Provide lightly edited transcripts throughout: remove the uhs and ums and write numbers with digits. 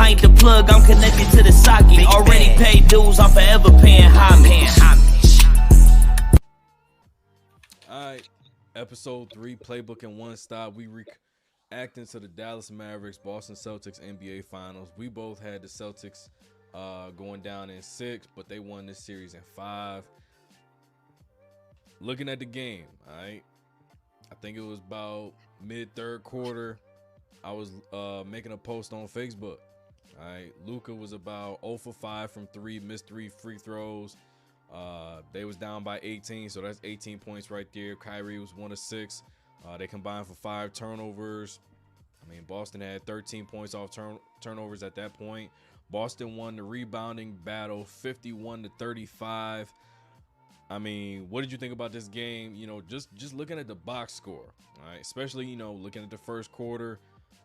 I ain't the plug, I'm connected to the socket. Already paid dues, I'm forever paying homage. Alright, episode 3, Playbook in one stop. We reacting to the Dallas Mavericks, Boston Celtics NBA Finals. We both had the Celtics going down in 6, but they won this series in 5. Looking at the game, alright, I think it was about mid-third quarter. I was making a post on Facebook. Alright, Luka was about 0 for 5 from 3, missed 3 free throws. They was down by 18, so that's 18 points right there. Kyrie was 1 of 6. They combined for 5 turnovers. I mean, Boston had 13 points off turnovers at that point. Boston won the rebounding battle 51-35. I mean, what did you think about this game? You know, just looking at the box score, all right, especially, you know, looking at the first quarter,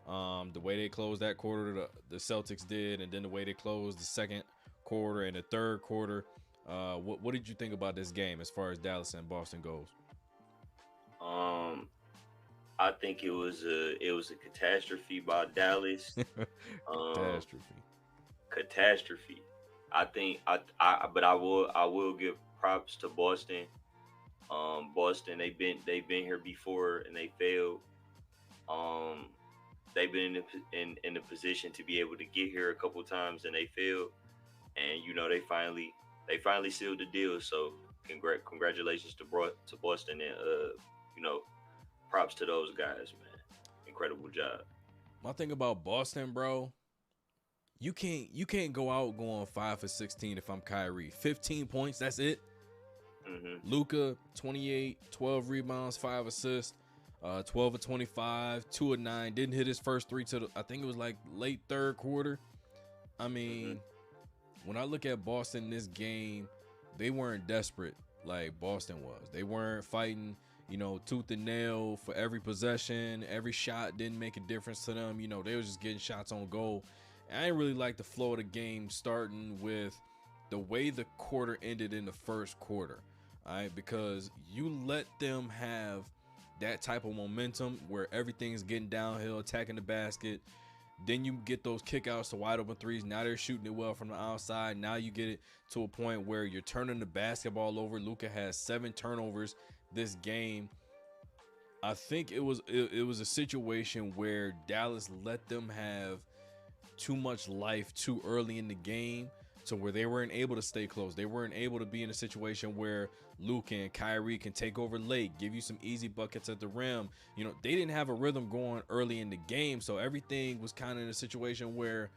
the way they closed that quarter, the Celtics did, and then the way they closed the second quarter and the third quarter. What did you think about this game as far as Dallas and Boston goes? I think it was a catastrophe by Dallas. Catastrophe. I think but I will give props to Boston. Boston, they've been here before and they failed. They've been in the position to be able to get here a couple times and they failed. And you know, they finally sealed the deal. So congratulations to Boston, and you know, props to those guys, man. Incredible job. My thing about Boston, bro, you can't go out going 5 for 16 if I'm Kyrie. 15 points, that's it. Luka, 28, 12 rebounds, 5 assists, 12 of 25, 2 of 9. Didn't hit his first 3 till I think it was like late third quarter. I mean, when I look at Boston this game, they weren't desperate like Boston was. They weren't fighting, you know, tooth and nail for every possession. Every shot didn't make a difference to them. You know, they were just getting shots on goal. And I didn't really like the flow of the game starting with the way the quarter ended in the first quarter. All right, because you let them have that type of momentum where everything's getting downhill, attacking the basket. Then you get those kickouts to wide open threes. Now they're shooting it well from the outside. Now you get it to a point where you're turning the basketball over. Luka has 7 turnovers this game. I think it was a situation where Dallas let them have too much life too early in the game to where they weren't able to stay close. They weren't able to be in a situation where Luka and Kyrie can take over late, give you some easy buckets at the rim. You know, they didn't have a rhythm going early in the game, so everything was kind of in a situation where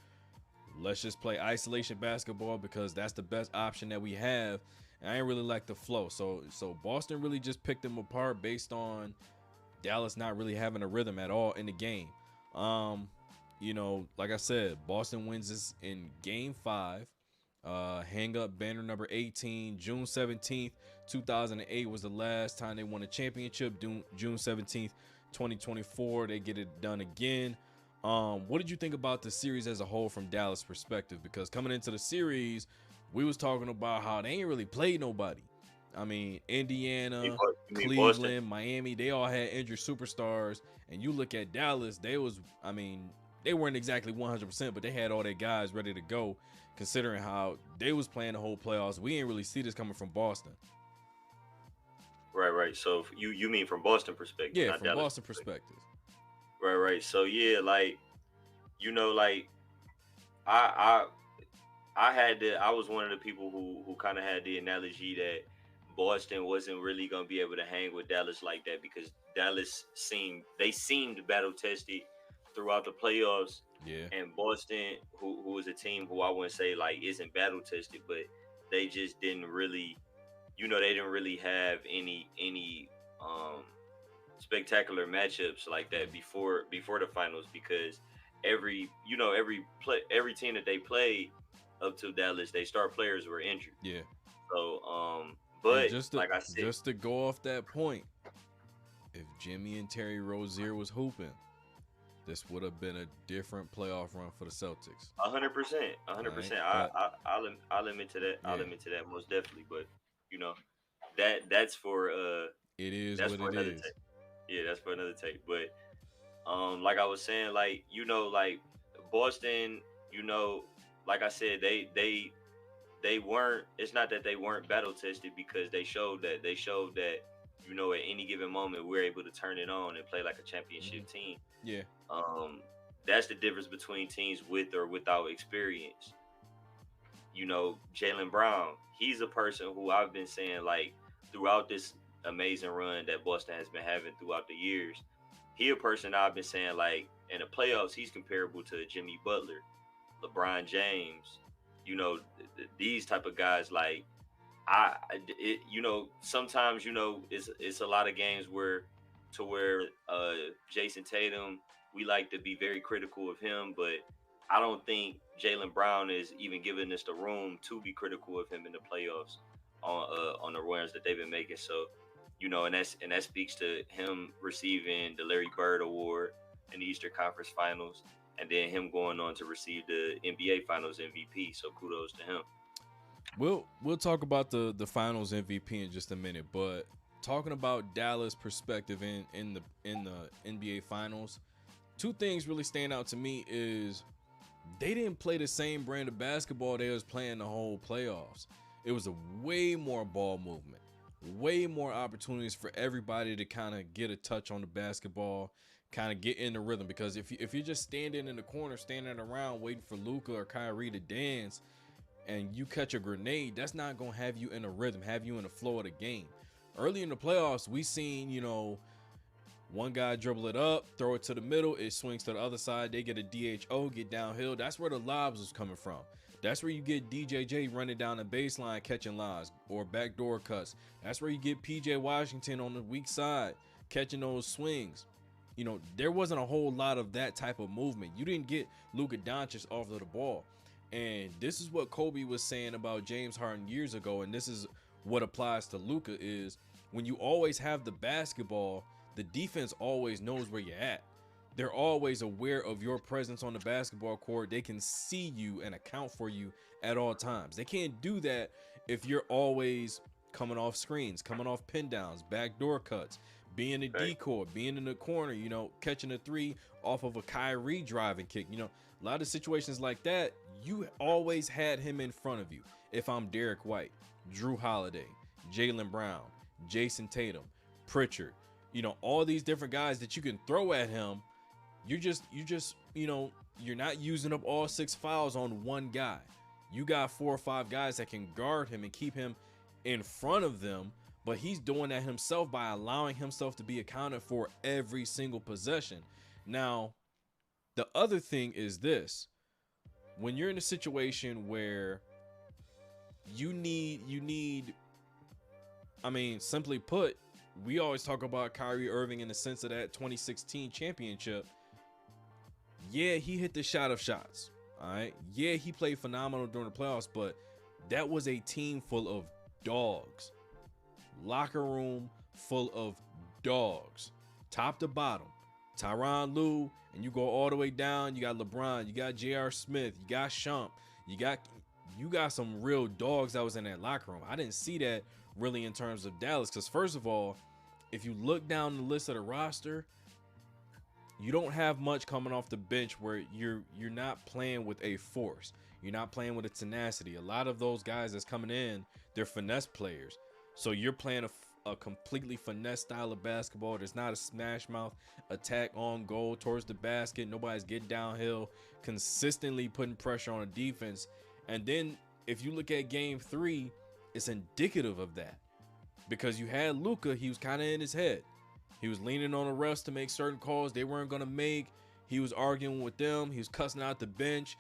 let's just play isolation basketball because that's the best option that we have. And I didn't really like the flow. So Boston really just picked them apart based on Dallas not really having a rhythm at all in the game. You know, like I said, Boston wins this in game 5. Hang up banner number 18. June 17th, 2008 was the last time they won a championship. June 17th, 2024, they get it done again. What did you think about the series as a whole from Dallas' perspective? Because coming into the series, we was talking about how they ain't really played nobody. I mean, Indiana, Cleveland, Boston, Miami, they all had injured superstars. And you look at Dallas, they weren't exactly 100%, but they had all their guys ready to go. Considering how they was playing the whole playoffs, we ain't really see this coming from Boston. Right. So you mean from Boston perspective? Yeah, not from Dallas Boston perspective. Right. So yeah, like, you know, like I was one of the people who kind of had the analogy that Boston wasn't really gonna be able to hang with Dallas like that because Dallas seemed battle tested throughout the playoffs. Yeah. And Boston, who was a team who I wouldn't say like isn't battle tested, but they just didn't really, you know, they didn't really have any spectacular matchups like that before the finals because every team that they played up to Dallas, they star players were injured. Yeah. So but like I said, just to go off that point, if Jimmy and Terry Rozier was hooping, this would have been a different playoff run for the Celtics. 100%. I'll admit to that. Yeah. I'll admit to that most definitely. But you know, that's for it is that's what for it is. Take. Yeah, that's for another take. But like I was saying, like, you know, like Boston, you know, like I said, they weren't. It's not that they weren't battle tested because they showed that you know at any given moment we're able to turn it on and play like a championship team. Yeah. Um, that's the difference between teams with or without experience. You know, Jaylen Brown, he's a person who I've been saying like throughout this amazing run that Boston has been having throughout the years. He a person I've been saying like in the playoffs, he's comparable to Jimmy Butler, LeBron James, you know, these type of guys. Like you know, sometimes you know it's a lot of games where Jason Tatum, we like to be very critical of him, but I don't think Jaylen Brown is even giving us the room to be critical of him in the playoffs on the runs that they've been making. So, you know, and that speaks to him receiving the Larry Bird Award in the Eastern Conference Finals, and then him going on to receive the NBA Finals MVP. So kudos to him. We'll talk about the Finals MVP in just a minute, but talking about Dallas' perspective in the NBA Finals, two things really stand out to me is they didn't play the same brand of basketball they was playing the whole playoffs. It was a way more ball movement, way more opportunities for everybody to kind of get a touch on the basketball, kind of get in the rhythm. Because if you're just standing in the corner, standing around waiting for Luka or Kyrie to dance, and you catch a grenade, that's not gonna have you in a rhythm, have you in the flow of the game. Early in the playoffs, we seen, you know, one guy dribble it up, throw it to the middle, it swings to the other side, they get a DHO, get downhill. That's where the lobs was coming from. That's where you get DJJ running down the baseline catching lobs or backdoor cuts. That's where you get PJ Washington on the weak side catching those swings. You know, there wasn't a whole lot of that type of movement. You didn't get Luka Doncic off of the ball. And this is what Kobe was saying about James Harden years ago, and this is what applies to Luka, is when you always have the basketball, the defense always knows where you're at. They're always aware of your presence on the basketball court. They can see you and account for you at all times. They can't do that if you're always coming off screens, coming off pin downs, backdoor cuts, being a decoy, being in the corner, you know, catching a three off of a Kyrie driving kick. You know, a lot of situations like that, you always had him in front of you. If I'm Derek White, Drew Holiday, Jaylen Brown, Jason Tatum, Pritchard, you know, all these different guys that you can throw at him, you just, you know, you're not using up all 6 fouls on one guy. You got 4 or 5 guys that can guard him and keep him in front of them, but he's doing that himself by allowing himself to be accounted for every single possession. Now, the other thing is this. When you're in a situation where you need, I mean, simply put, we always talk about Kyrie Irving in the sense of that 2016 championship. Yeah, he hit the shot of shots. All right. Yeah, he played phenomenal during the playoffs, but that was a team full of dogs. Locker room full of dogs. Top to bottom. Tyronn Lue, and you go all the way down. You got LeBron, you got J.R. Smith, you got Shump, you got some real dogs that was in that locker room. I didn't see that really in terms of Dallas, because first of all, if you look down the list of the roster, you don't have much coming off the bench where you're not playing with a force. You're not playing with a tenacity. A lot of those guys that's coming in, they're finesse players. So you're playing a completely finesse style of basketball. There's not a smash mouth attack on goal towards the basket. Nobody's getting downhill, consistently putting pressure on a defense. And then if you look at game 3, it's indicative of that, because you had Luka. He was kind of in his head. He was leaning on the refs to make certain calls they weren't going to make. He was arguing with them. He was cussing out the bench.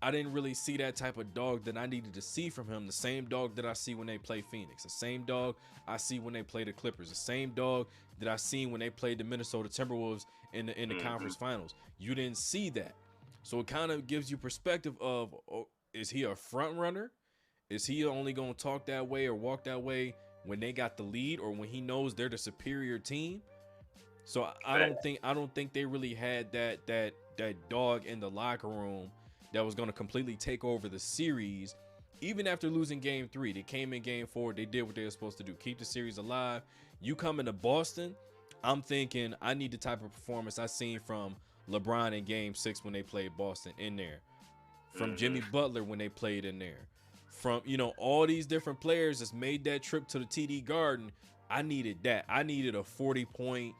I didn't really see that type of dog that I needed to see from him. The same dog that I see when they play Phoenix. The same dog I see when they play the Clippers. The same dog that I seen when they played the Minnesota Timberwolves in the conference finals. You didn't see that. So it kind of gives you perspective of, oh, is he a front runner? Is he only going to talk that way or walk that way when they got the lead or when he knows they're the superior team? So I don't think they really had that dog in the locker room that was going to completely take over the series. Even after losing game 3, they came in game 4. They did what they were supposed to do. Keep the series alive. You come into Boston, I'm thinking I need the type of performance I seen from LeBron in game 6 when they played Boston in there. from Jimmy Butler when they played in there, from all these different players that's made that trip to the TD Garden. I needed that. I needed a 40-point,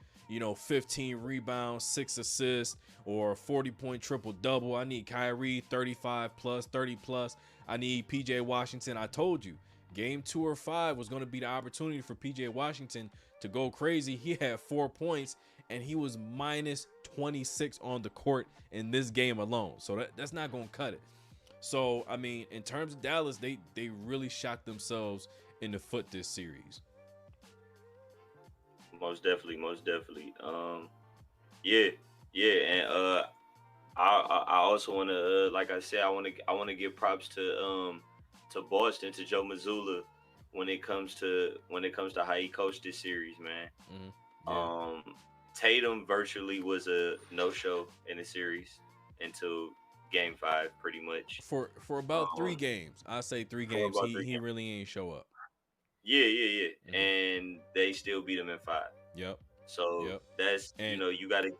15 rebounds, 6 assists, or a 40-point triple-double. I need Kyrie 35 plus, 30 plus. I need PJ Washington. I told you, game 2 or 5 was going to be the opportunity for PJ Washington to go crazy. He had 4 points, and he was minus 26 on the court in this game alone. So that's not going to cut it. So, I mean, in terms of Dallas, they really shot themselves in the foot this series. Most definitely. Yeah, and I also want to, like I said, I want to give props to Boston, to Joe Mazzulla, when it comes to how he coached this series, man. Yeah. Tatum virtually was a no-show in the series until Game 5, pretty much. For about 3 games, I say 3 games. He really ain't show up. Yeah. Mm-hmm. And they still beat him in 5. Yep. So that's you gotta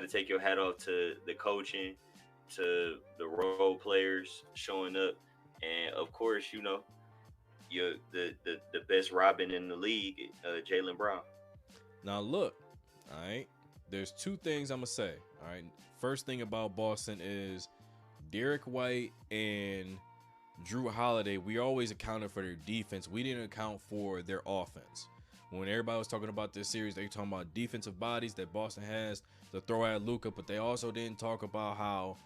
take your hat off to the coaching, to the role players showing up, and of course you're the best Robin in the league, Jaylen Brown. Now look, all right. There's 2 things I'm gonna say. All right. First thing about Boston is Derek White and Drew Holiday. We always accounted for their defense. We didn't account for their offense. When everybody was talking about this series, they were talking about defensive bodies that Boston has to throw at Luka, but they also didn't talk about how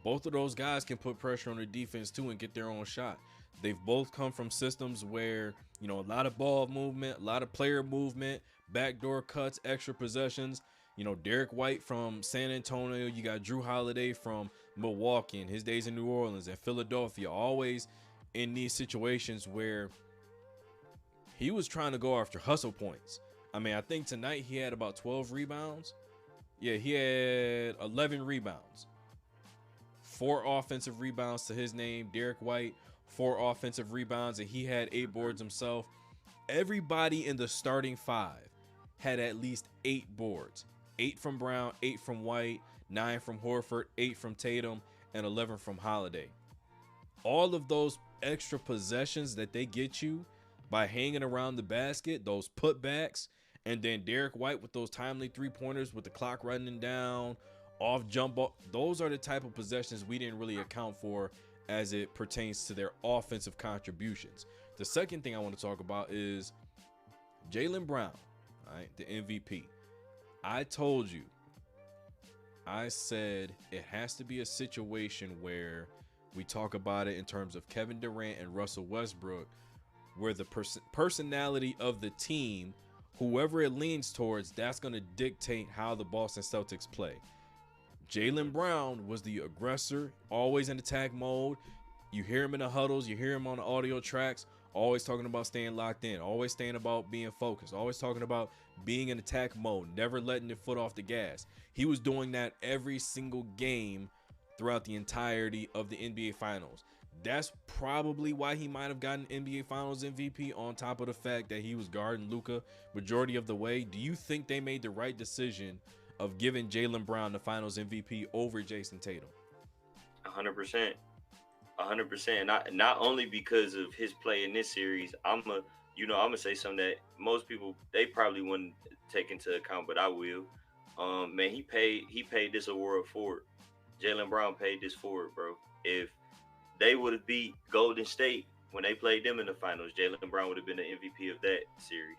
both of those guys can put pressure on their defense too and get their own shot. They've both come from systems where, a lot of ball movement, a lot of player movement, backdoor cuts, extra possessions. Derek White from San Antonio, you got Drew Holiday from Milwaukee and his days in New Orleans and Philadelphia, always in these situations where he was trying to go after hustle points. I mean, I think tonight he had about 12 rebounds. Yeah, he had 11 rebounds. 4 offensive rebounds to his name. Derek White, 4 offensive rebounds, and he had 8 boards himself. Everybody in the starting 5 had at least 8 boards. 8 from Brown, 8 from White, 9 from Horford, 8 from Tatum, and 11 from Holiday. All of those extra possessions that they get you by hanging around the basket, those putbacks, and then Derek White with those timely 3-pointers with the clock running down, off jump ball, those are the type of possessions we didn't really account for as it pertains to their offensive contributions. The second thing I want to talk about is Jaylen Brown, all right, the MVP. I told you, I said it has to be a situation where we talk about it in terms of Kevin Durant and Russell Westbrook, where the personality of the team, whoever it leans towards, that's going to dictate how the Boston Celtics play. Jaylen Brown was the aggressor, always in attack mode. You hear him in the huddles, you hear him on the audio tracks, always talking about staying locked in, always staying about being focused, always talking about being in attack mode, never letting the foot off the gas. He was doing that every single game throughout the entirety of the NBA Finals. That's probably why he might have gotten NBA Finals MVP, on top of the fact that he was guarding Luka majority of the way. Do you think they made the right decision of giving Jaylen Brown the Finals MVP over Jason Tatum? 100%. 100%. Not only because of his play in this series. I'm gonna say something that most people, they probably wouldn't take into account, but I will. Man, he paid this award forward. Jaylen Brown paid this forward, bro. If they would have beat Golden State when they played them in the finals, Jaylen Brown would have been the MVP of that series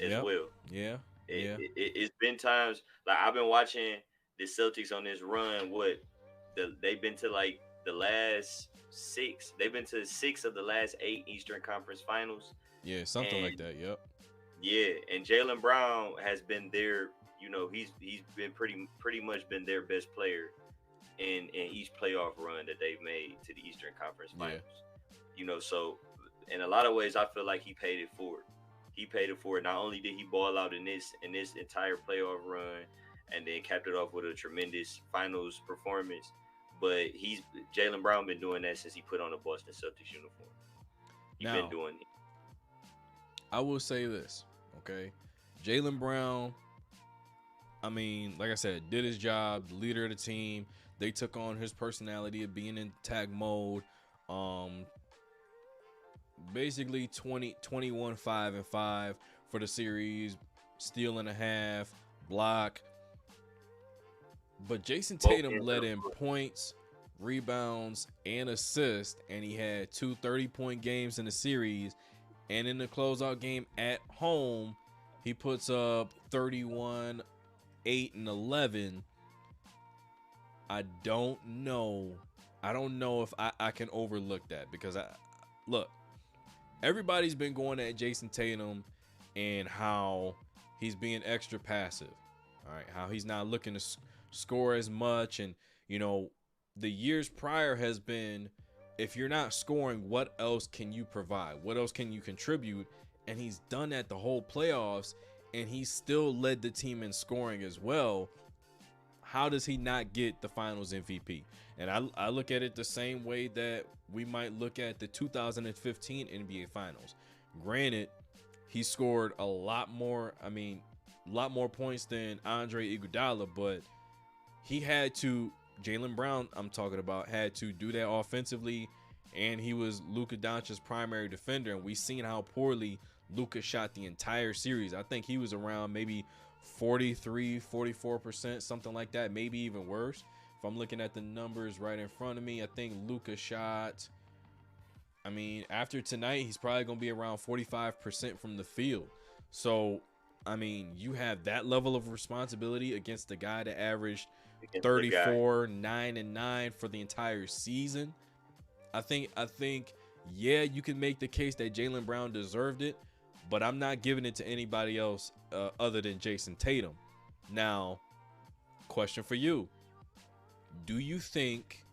as well. Yeah. It's been times, like, I've been watching the Celtics on this run. They've been to like the last 6. They've been to 6 of the last 8 Eastern Conference Finals. Yeah, something like that. Yep. Yeah, and Jaylen Brown has been their, he's been pretty much been their best player in each playoff run that they've made to the Eastern Conference Finals. Yeah. So in a lot of ways, I feel like he paid it forward. He paid it forward. Not only did he ball out in this entire playoff run, and then capped it off with a tremendous finals performance, but Jaylen Brown been doing that since he put on a Boston Celtics uniform. He's been doing it. I will say this, okay? Jaylen Brown, I mean, like I said, did his job, the leader of the team. They took on his personality of being in tag mode. Basically 21, 5 and 5 for the series, steal and a half, block. But Jason Tatum led in points, rebounds, and assists, and he had 2 30-point games in the series. And in the closeout game at home, he puts up 31, 8, and 11. I don't know if I can overlook that, because look, everybody's been going at Jason Tatum and how he's being extra passive. All right, how he's not looking to score as much. And, you know, the years prior has been, if you're not scoring, what else can you provide? What else can you contribute? And he's done that the whole playoffs, and he still led the team in scoring as well. How does he not get the finals MVP? And I look at it the same way that we might look at the 2015 NBA finals. Granted, he scored a lot more points than Andre Iguodala, but he had to, Jaylen Brown, I'm talking about, had to do that offensively, and he was Luka Doncic's primary defender, and we seen how poorly Luka shot the entire series. I think he was around maybe 43, 44%, something like that, maybe even worse. If I'm looking at the numbers right in front of me, I think Luka shot, after tonight, he's probably going to be around 45% from the field. So, you have that level of responsibility against the guy that averaged 34, 9 and 9 for the entire season. I think, yeah, you can make the case that Jaylen Brown deserved it, but I'm not giving it to anybody else other than Jason Tatum. Now, question for you. Do you think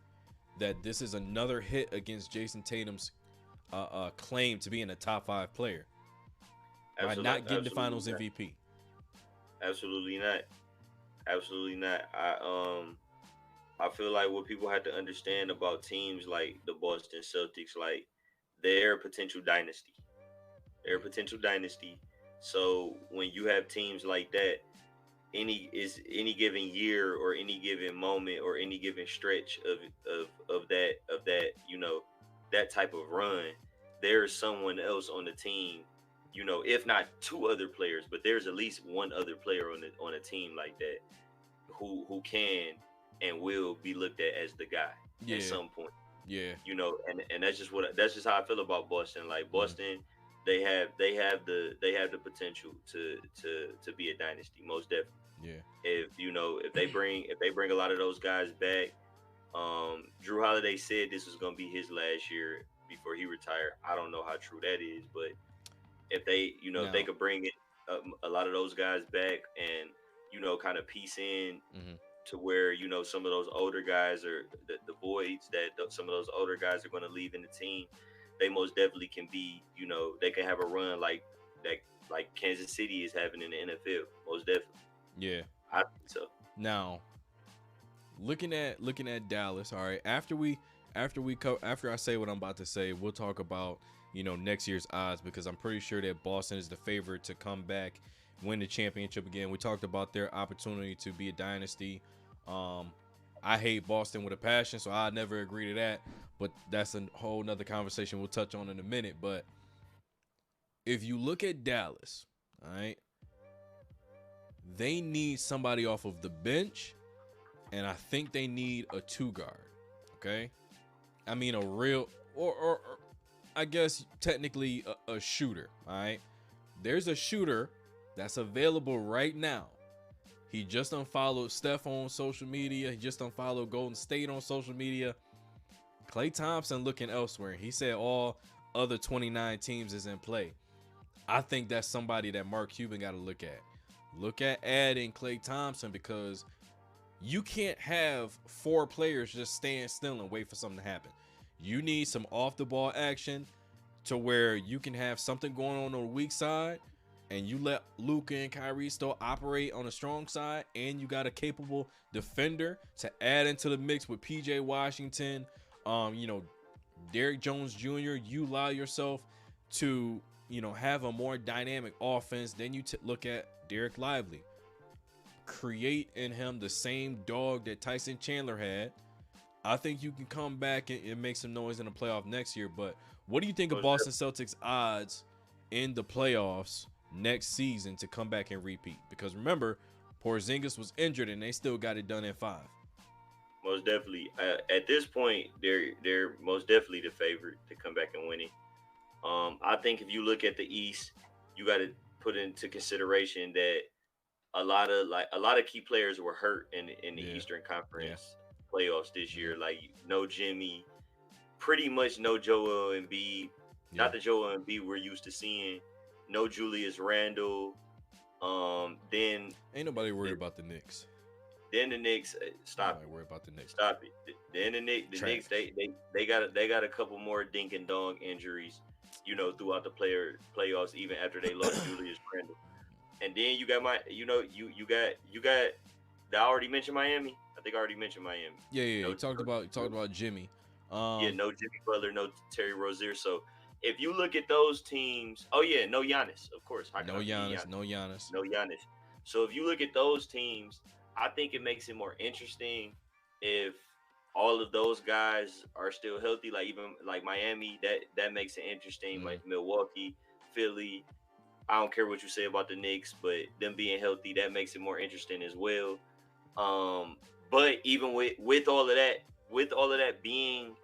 that this is another hit against Jason Tatum's claim to being a top 5 player by not getting the finals MVP? Absolutely not. Absolutely not. I feel like what people have to understand about teams like the Boston Celtics, like, they're a potential dynasty. They're a potential dynasty. So when you have teams like that, any given year or any given moment or any given stretch of that, you know, that type of run, there's someone else on the team, you know, if not 2 other players, but there's at least 1 other player on a team like that who can and will be looked at as the guy at some point. Yeah. You know, and that's just how I feel about Boston. Like, Boston, they have the potential to be a dynasty, most definitely. Yeah. If they bring a lot of those guys back, Drew Holiday said this was gonna be his last year before he retired. I don't know how true that is, but if they, if they could bring it a lot of those guys back and, kind of piece in to where, some of those older guys or the voids that some of those older guys are going to leave in the team, they most definitely can be, they can have a run like Kansas City is having in the NFL. Most definitely. Yeah. I think so. Now, looking at Dallas, all right, after I say what I'm about to say, we'll talk about, next year's odds, because I'm pretty sure that Boston is the favorite to come back, win the championship again. We talked about their opportunity to be a dynasty. I hate Boston with a passion, so I never agree to that, but that's a whole nother conversation we'll touch on in a minute. But if you look at Dallas, all right, they need somebody off of the bench, and I think they need a 2 guard. Okay, I mean a real or I guess technically a shooter. All right, there's a shooter that's available right now. He just unfollowed Steph on social media. He just unfollowed Golden State on social media. Klay Thompson looking elsewhere. He said all other 29 teams is in play. I think that's somebody that Mark Cuban got to look at. Look at adding Klay Thompson, because you can't have 4 players just stand still and wait for something to happen. You need some off the ball action to where you can have something going on the weak side, and you let Luka and Kyrie still operate on the strong side, and you got a capable defender to add into the mix with PJ Washington, Derrick Jones Jr. You allow yourself to, have a more dynamic offense. Then you look at Derek Lively. create in him the same dog that Tyson Chandler had, I think you can come back and make some noise in the playoff next year. But what do you think of Boston Celtics odds in the playoffs next season to come back and repeat? Because remember, Porzingis was injured and they still got it done in 5. Most definitely. At this point, they're most definitely the favorite to come back and win it. I think if you look at the East, you got to put into consideration that a lot of key players were hurt in the Eastern Conference playoffs this year. Like no Jimmy, pretty much no Joel Embiid. Not the Joel Embiid we're used to seeing. No Julius Randle. Then ain't nobody worried about the Knicks. Then the Knicks, stop it. Worry about the Knicks. Stop it. Then the Knicks, they got a couple more dink and dong injuries, throughout the playoffs, even after they lost Julius Randle. And then you got you got. I already mentioned Miami. I think I already mentioned Miami. Yeah. You talked about Jimmy. No Jimmy Butler, no Terry Rozier. So if you look at those teams, no Giannis, of course. No Giannis. So if you look at those teams, I think it makes it more interesting if all of those guys are still healthy. Like even like Miami, that makes it interesting. Like Milwaukee, Philly. I don't care what you say about the Knicks, but them being healthy, that makes it more interesting as well. But even with all of that being,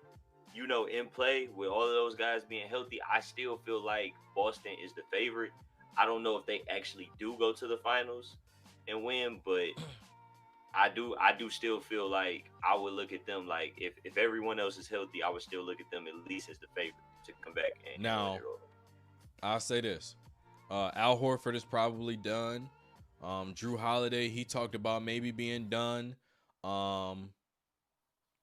in play, with all of those guys being healthy, I still feel like Boston is the favorite. I don't know if they actually do go to the finals and win, but I do still feel like I would look at them like if everyone else is healthy, I would still look at them at least as the favorite to come back and now. Win it all. I'll say this: Al Horford is probably done. Drew Holiday, he talked about maybe being done.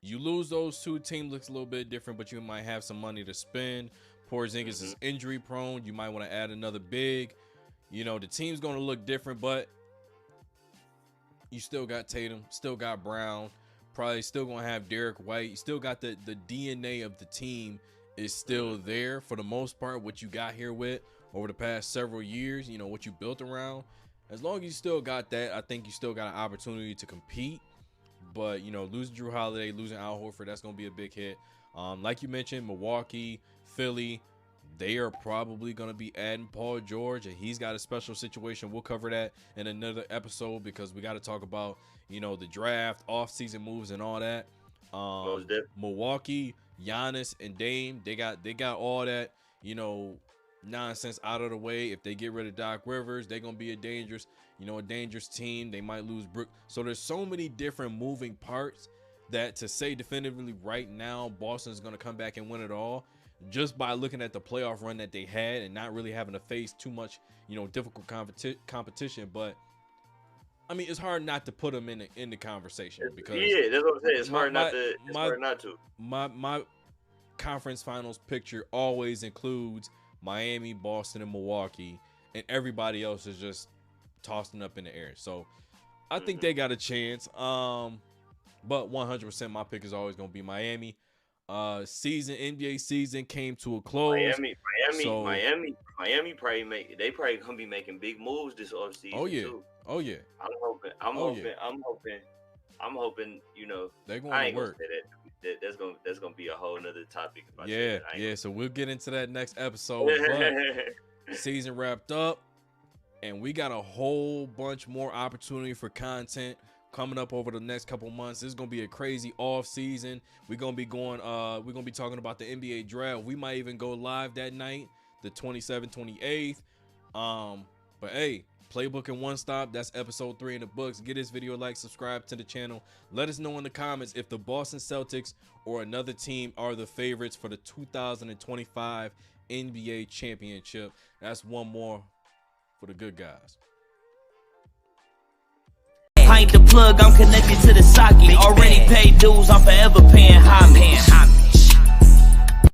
You lose those two, team looks a little bit different, but you might have some money to spend. Porzingis is injury prone. You might want to add another big. The team's going to look different, but you still got Tatum, still got Brown, probably still going to have Derek White. You still got the DNA of the team is still there for the most part, what you got here with over the past several years, what you built around. As long as you still got that, I think you still got an opportunity to compete. But, losing Drew Holiday, losing Al Horford, that's going to be a big hit. Like you mentioned, Milwaukee, Philly, they are probably going to be adding Paul George, and he's got a special situation. We'll cover that in another episode because we got to talk about, the draft, off-season moves, and all that. Milwaukee, Giannis, and Dame, they got all that, nonsense out of the way. If they get rid of Doc Rivers, they're going to be a dangerous team. They might lose Brook. So there's so many different moving parts that to say definitively right now, Boston's going to come back and win it all just by looking at the playoff run that they had and not really having to face too much, difficult competition. But I mean, it's hard not to put them in the conversation because that's what I'm saying. It's hard not to. My conference finals picture always includes Miami, Boston, and Milwaukee, and everybody else is just tossing up in the air. So I think they got a chance. But 100% my pick is always going to be Miami. NBA season came to a close. Miami probably gonna be making big moves this offseason. Oh yeah. I'm hoping. They're going I ain't to work. Gonna say that. That's gonna be a whole nother topic. So we'll get into that next episode. But season wrapped up, and we got a whole bunch more opportunity for content coming up over the next couple months. This is gonna be a crazy off season. We're gonna be talking about the NBA draft. We might even go live that night, the 27th, 28th. But hey, Playbook in one stop. That's episode 3 in the books. Get this video a like, subscribe to the channel. Let us know in the comments if the Boston Celtics or another team are the favorites for the 2025 NBA championship. That's one more for the good guys. I ain't the plug, I'm connected to the socket. Already paid dues, I'm forever paying homage.